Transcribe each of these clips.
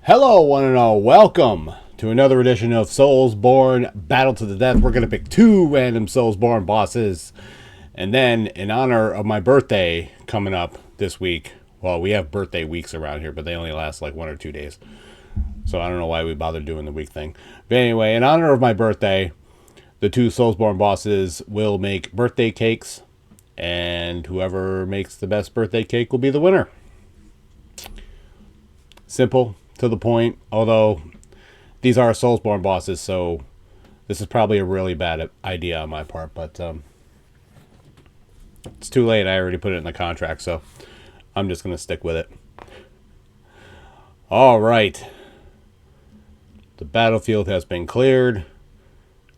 Hello, one and all. Welcome to another edition of SoulsBorne Battle to the Death. We're going to pick two random SoulsBorne bosses. And then, in honor of my birthday coming up this week, well, we have birthday weeks around here, but they only last like 1 or 2 days. So I don't know why we bothered doing the week thing. But anyway, in honor of my birthday, the two SoulsBorne bosses will make birthday cakes. And whoever makes the best birthday cake will be the winner. Simple. To the point, although these are SoulsBorne bosses, so this is probably a really bad idea on my part, but it's too late. I already put it in the contract, so I'm just going to stick with it. All right. The battlefield has been cleared.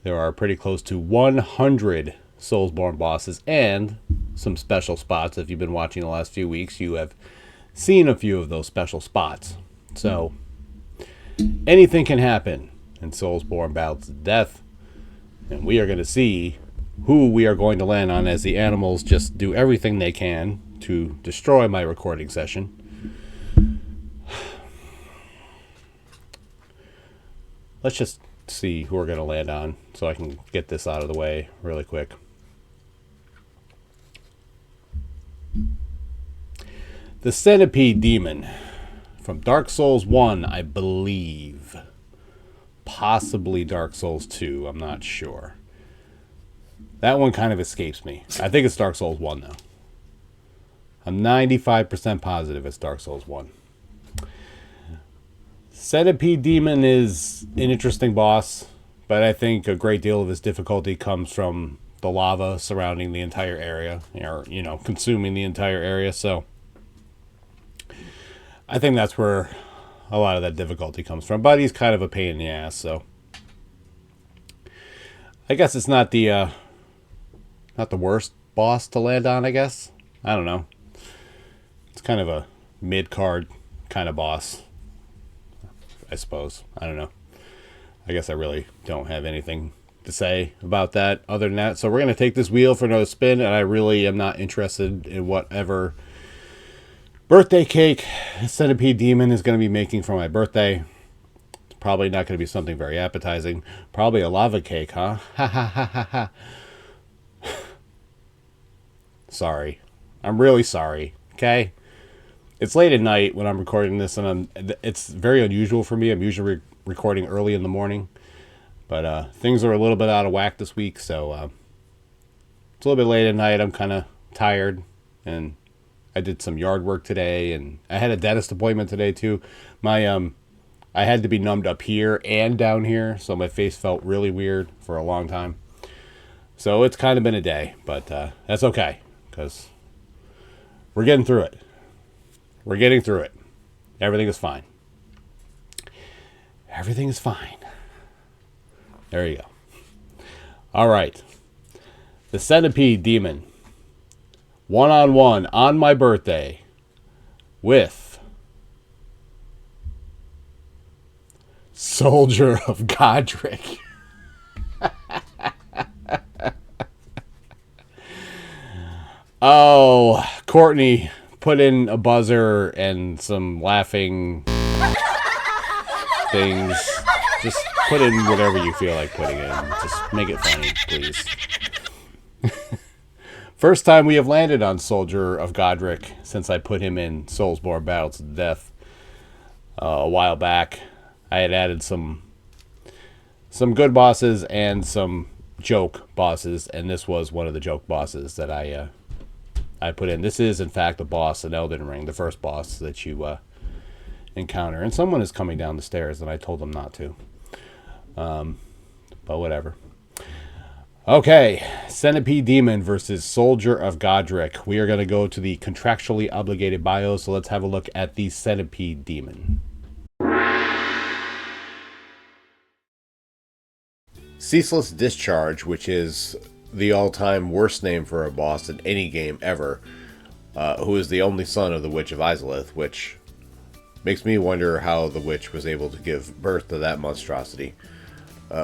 There are pretty close to 100 SoulsBorne bosses and some special spots. If you've been watching the last few weeks, you have seen a few of those special spots. So, anything can happen in SoulsBorne Battle to the Death. And we are going to see who we are going to land on as the animals just do everything they can to destroy my recording session. Let's just see who we're going to land on so I can get this out of the way really quick. The Centipede Demon. From Dark Souls 1, I believe. Possibly Dark Souls 2, I'm not sure. That one kind of escapes me. I think it's Dark Souls 1, though. I'm 95% positive it's Dark Souls 1. Centipede Demon is an interesting boss, but I think a great deal of his difficulty comes from the lava surrounding the entire area, or, consuming the entire area, so I think that's where a lot of that difficulty comes from. But he's kind of a pain in the ass, so I guess it's not the worst boss to land on, I guess. I don't know. It's kind of a mid-card kind of boss, I suppose. I don't know. I guess I really don't have anything to say about that other than that. So we're going to take this wheel for another spin, and I really am not interested in whatever birthday cake Centipede Demon is going to be making for my birthday. It's probably not going to be something very appetizing. Probably a lava cake, huh? Ha ha ha ha ha. Sorry. I'm really sorry. Okay? It's late at night when I'm recording this, and it's very unusual for me. I'm usually recording early in the morning. But things are a little bit out of whack this week, so it's a little bit late at night. I'm kind of tired, and I did some yard work today, and I had a dentist appointment today too. I had to be numbed up here and down here, so my face felt really weird for a long time. So it's kind of been a day, but that's okay, because we're getting through it. We're getting through it. Everything is fine. Everything is fine. There you go. All right. The Centipede Demon. One-on-one on my birthday with Soldier of Godric. Oh, Courtney put in a buzzer and some laughing things. Just put in whatever you feel like putting in. Just make it funny, please. First time we have landed on Soldier of Godric since I put him in SoulsBorne Battle to the Death a while back. I had added some good bosses and some joke bosses, and this was one of the joke bosses that I put in. This is, in fact, a boss in Elden Ring, the first boss that you encounter. And someone is coming down the stairs, and I told them not to. But whatever. Okay, Centipede Demon versus Soldier of Godric. We are going to go to the contractually obligated bio, so let's have a look at the Centipede Demon. Ceaseless Discharge, which is the all-time worst name for a boss in any game ever, who is the only son of the Witch of Izalith, which makes me wonder how the witch was able to give birth to that monstrosity.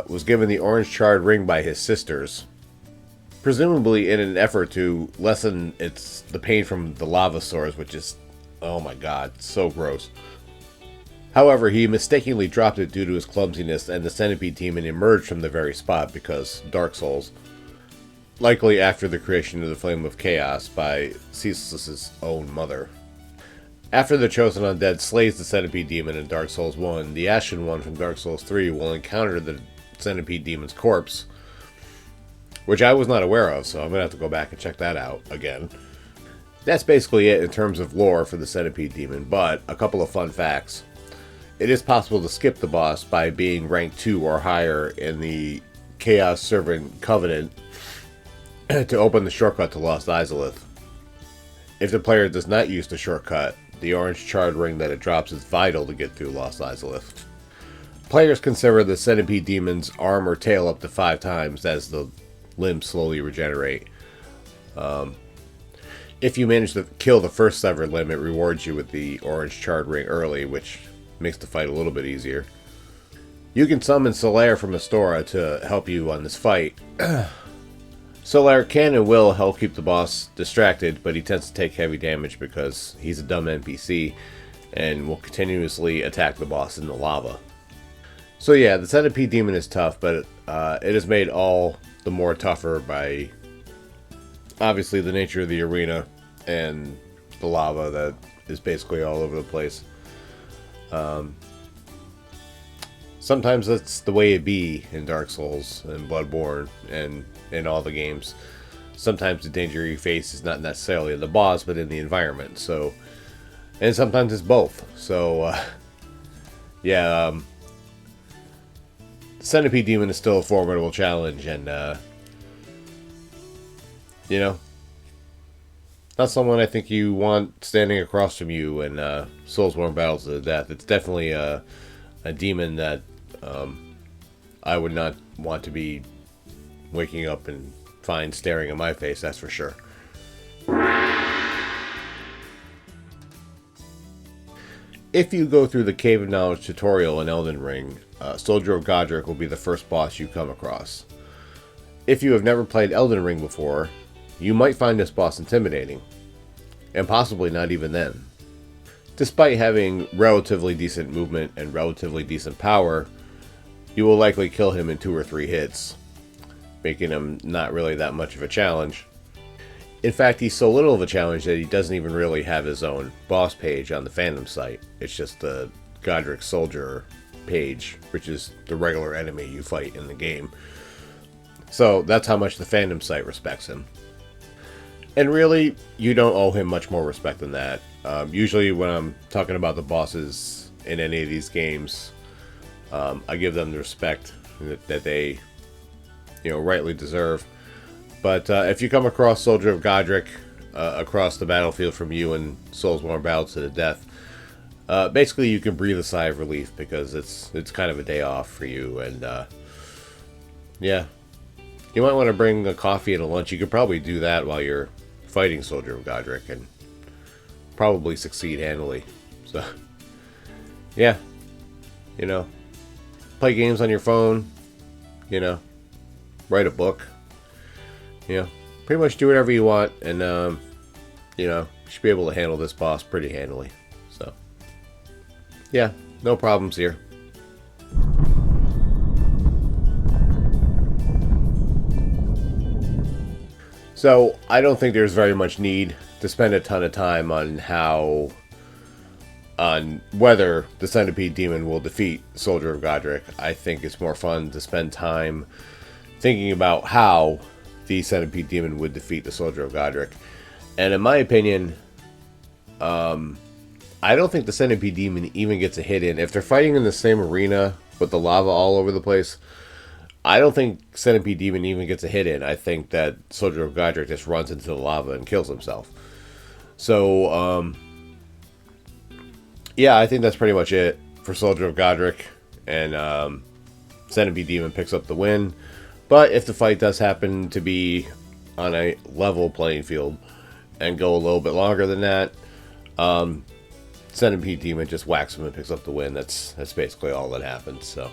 Was given the orange charred ring by his sisters, presumably in an effort to lessen the pain from the lava sores, which is, oh my god, so gross. However, he mistakenly dropped it due to his clumsiness, and the Centipede Demon emerged from the very spot because Dark Souls, likely after the creation of the Flame of Chaos by Ceaseless's own mother. After the Chosen Undead slays the Centipede Demon in Dark Souls 1, the Ashen One from Dark Souls 3 will encounter the Centipede Demon's corpse, which I was not aware of, so I'm going to have to go back and check that out again. That's basically it in terms of lore for the Centipede Demon, but a couple of fun facts. It is possible to skip the boss by being rank 2 or higher in the Chaos Servant Covenant to open the shortcut to Lost Izalith. If the player does not use the shortcut, the orange charred ring that it drops is vital to get through Lost Izalith. Players can sever the Centipede Demon's arm or tail up to 5 times as the limbs slowly regenerate. If you manage to kill the first severed limb, it rewards you with the orange charred ring early, which makes the fight a little bit easier. You can summon Solaire from Astora to help you on this fight. Solaire can and will help keep the boss distracted, but he tends to take heavy damage because he's a dumb NPC and will continuously attack the boss in the lava. So yeah, the Centipede Demon is tough, but it is made all the more tougher by obviously the nature of the arena and the lava that is basically all over the place. Sometimes that's the way it be in Dark Souls and Bloodborne and in all the games. Sometimes the danger you face is not necessarily in the boss, but in the environment. So, and sometimes it's both. So, yeah, Centipede Demon is still a formidable challenge, and you know, not someone I think you want standing across from you in SoulsBorne Battles to the Death. It's definitely a demon that I would not want to be waking up and find staring at my face, that's for sure. If you go through the Cave of Knowledge tutorial in Elden Ring, Soldier of Godric will be the first boss you come across. If you have never played Elden Ring before, you might find this boss intimidating, and possibly not even then. Despite having relatively decent movement and relatively decent power, you will likely kill him in 2 or 3 hits, making him not really that much of a challenge. In fact, he's so little of a challenge that he doesn't even really have his own boss page on the fandom site. It's just the Godric Soldier page, which is the regular enemy you fight in the game. So that's how much the fandom site respects him. And really, you don't owe him much more respect than that. Usually when I'm talking about the bosses in any of these games, I give them the respect that they, rightly deserve. But if you come across Soldier of Godric across the battlefield from you in SoulsBorne Battles to the Death, basically you can breathe a sigh of relief because it's kind of a day off for you. And yeah, you might want to bring a coffee and a lunch. You could probably do that while you're fighting Soldier of Godric and probably succeed handily. So yeah, play games on your phone, write a book, pretty much do whatever you want, and you should be able to handle this boss pretty handily. So yeah, no problems here. So I don't think there's very much need to spend a ton of time on whether the Centipede Demon will defeat Soldier of Godric. I think it's more fun to spend time thinking about how the Centipede Demon would defeat the Soldier of Godric. And in my opinion, I don't think the Centipede Demon even gets a hit in. If they're fighting in the same arena with the lava all over the place, I don't think Centipede Demon even gets a hit in. I think that Soldier of Godric just runs into the lava and kills himself. So, yeah, I think that's pretty much it for Soldier of Godric. And Centipede Demon picks up the win. But if the fight does happen to be on a level playing field and go a little bit longer than that, Centipede Demon just whacks him and picks up the win. That's basically all that happens. So,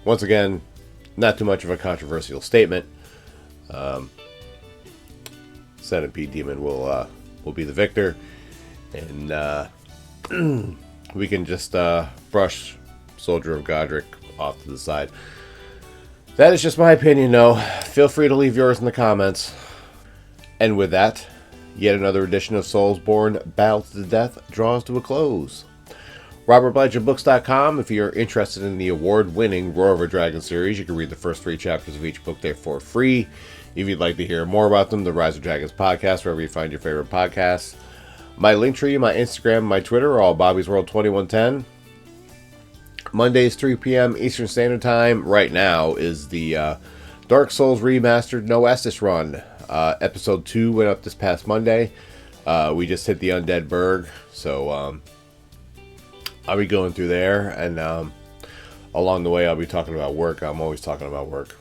once again, not too much of a controversial statement. Centipede Demon will be the victor, and we can just brush Soldier of Godric off to the side. That is just my opinion, though. Feel free to leave yours in the comments. And with that, yet another edition of SoulsBorne Battle to the Death draws to a close. RobertBlanchardBooks.com. If you're interested in the award-winning Roar of a Dragon series, you can read the first 3 chapters of each book there for free. If you'd like to hear more about them, the Rise of Dragons podcast, wherever you find your favorite podcasts. My Linktree, my Instagram, my Twitter are all Bobby's World 2110. Mondays, 3 p.m. Eastern Standard Time. Right now is the Dark Souls Remastered No Estus run. Episode 2 went up this past Monday. We just hit the Undead Burg, so I'll be going through there, and along the way I'll be talking about work. I'm always talking about work.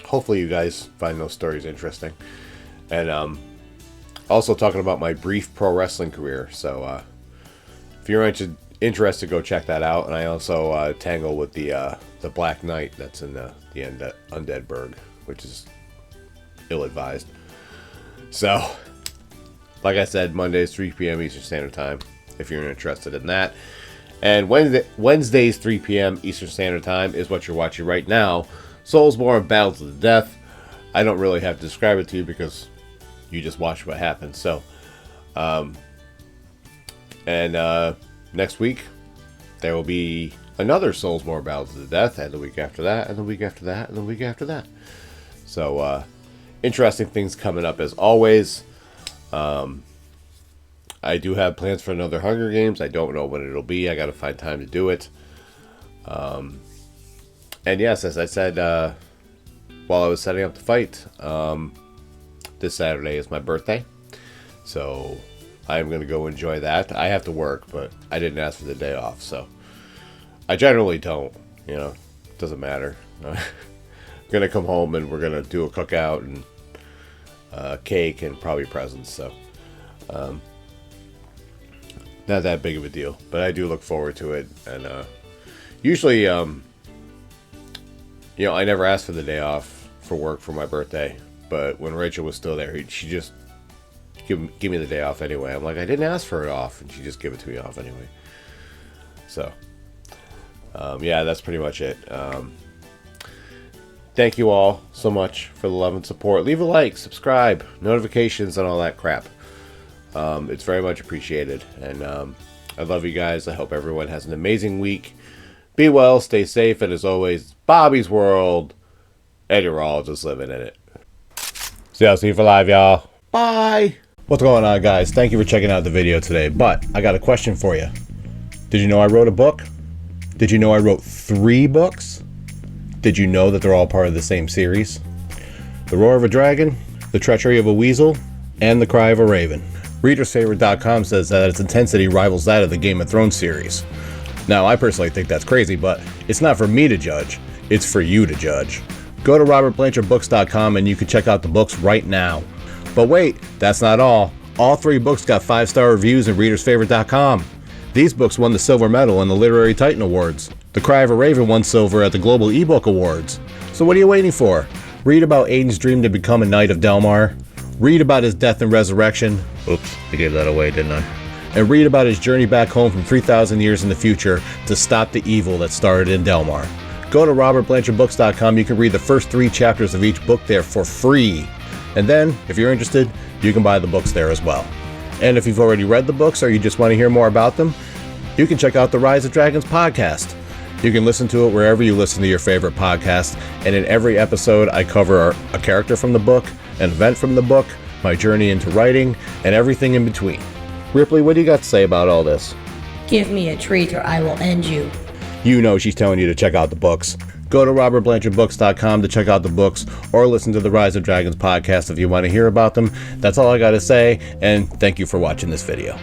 Hopefully you guys find those stories interesting. And also talking about my brief pro wrestling career. So if you're interested, go check that out. And I also tangle with the Black Knight that's in the Undead Burg, which is ill-advised. So, like I said, Mondays, 3 p.m. Eastern Standard Time, if you're interested in that. And Wednesdays, 3 p.m. Eastern Standard Time is what you're watching right now. SoulsBorne Battle to the Death. I don't really have to describe it to you because you just watch what happens. So, next week, there will be another SoulsBorne Battle to the Death, and the week after that, and the week after that, and the week after that. So, interesting things coming up as always. I do have plans for another Hunger Games. I don't know when it'll be. I got to find time to do it. And yes, as I said while I was setting up the fight, this Saturday is my birthday. So I am going to go enjoy that. I have to work, but I didn't ask for the day off. So I generally don't. You know, it doesn't matter. I'm going to come home and we're going to do a cookout and cake and probably presents. So not that big of a deal, but I do look forward to it. And usually, I never asked for the day off for work for my birthday, but when Rachel was still there, she just give me the day off anyway. I'm like, I didn't ask for it off, and she just gave it to me off anyway. So, yeah, that's pretty much it. Thank you all so much for the love and support. Leave a like, subscribe, notifications, and all that crap. It's very much appreciated, and I love you guys. I hope everyone has an amazing week. Be well, stay safe, and as always, Bobby's World, and you're all just living in it. So I'll see you for live, y'all. Bye! What's going on, guys? Thank you for checking out the video today, but I got a question for you. Did you know I wrote a book? Did you know I wrote 3 books? Did you know that they're all part of the same series? The Roar of a Dragon, The Treachery of a Weasel, and The Cry of a Raven. ReadersFavorite.com says that its intensity rivals that of the Game of Thrones series. Now, I personally think that's crazy, but it's not for me to judge. It's for you to judge. Go to RobertBlanchardBooks.com and you can check out the books right now. But wait, that's not all. All 3 books got 5-star reviews at ReadersFavorite.com. These books won the Silver Medal in the Literary Titan Awards. The Cry of a Raven won Silver at the Global eBook Awards. So what are you waiting for? Read about Aiden's dream to become a Knight of Delmar. Read about his death and resurrection. Oops, I gave that away, didn't I? And read about his journey back home from 3,000 years in the future to stop the evil that started in Delmar. Go to RobertBlanchardBooks.com. You can read the first 3 chapters of each book there for free. And then, if you're interested, you can buy the books there as well. And if you've already read the books or you just want to hear more about them, you can check out the Rise of Dragons podcast. You can listen to it wherever you listen to your favorite podcast. And in every episode, I cover a character from the book, an event from the book, my journey into writing, and everything in between. Ripley, what do you got to say about all this? Give me a treat or I will end you. You know she's telling you to check out the books. Go to RobertBlanchardBooks.com to check out the books or listen to the Rise of Dragons podcast if you want to hear about them. That's all I got to say, and thank you for watching this video.